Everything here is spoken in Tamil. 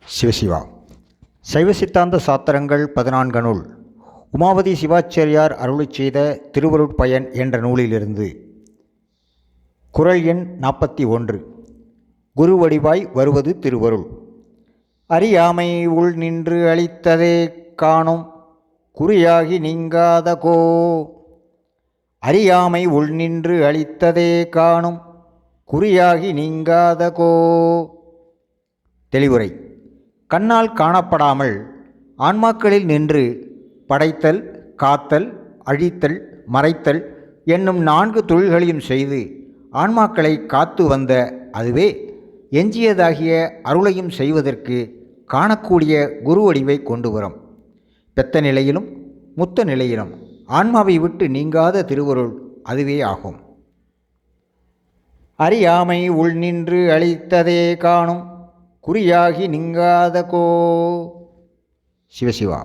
சிவசிவா. சைவ சித்தாந்த சாத்திரங்கள் 14 நூல் உமாபதி சிவாச்சாரியார் அருளிச் செய்த திருவருட்பயன் என்ற நூலிலிருந்து குறள் எண் 41. குரு வடிவாய் வருவது திருவருள். அறியாமை உள் நின்று அளித்ததே காணும் குறியாகி நீங்காதகோ. அறியாமை உள் நின்று அளித்ததே காணும் குறியாகி நீங்காதகோ. தெளிவுரை. கண்ணால் காணப்படாமல் ஆன்மாக்களில் நின்று படைத்தல், காத்தல், அழித்தல், மறைத்தல் என்னும் 4 தொழில்களையும் செய்து ஆன்மாக்களை காத்து வந்த அதுவே எஞ்சியதாகிய அருளையும் செய்வதற்கு காணக்கூடிய குரு வடிவை கொண்டு வரும். பெத்த நிலையிலும் முத்த நிலையிலும் ஆன்மாவை விட்டு நீங்காத திருவருள் அதுவே ஆகும். அறியாமை உள் நின்று அளித்ததே காணும் குறியாகி நீங்காதகோ. சிவசிவா.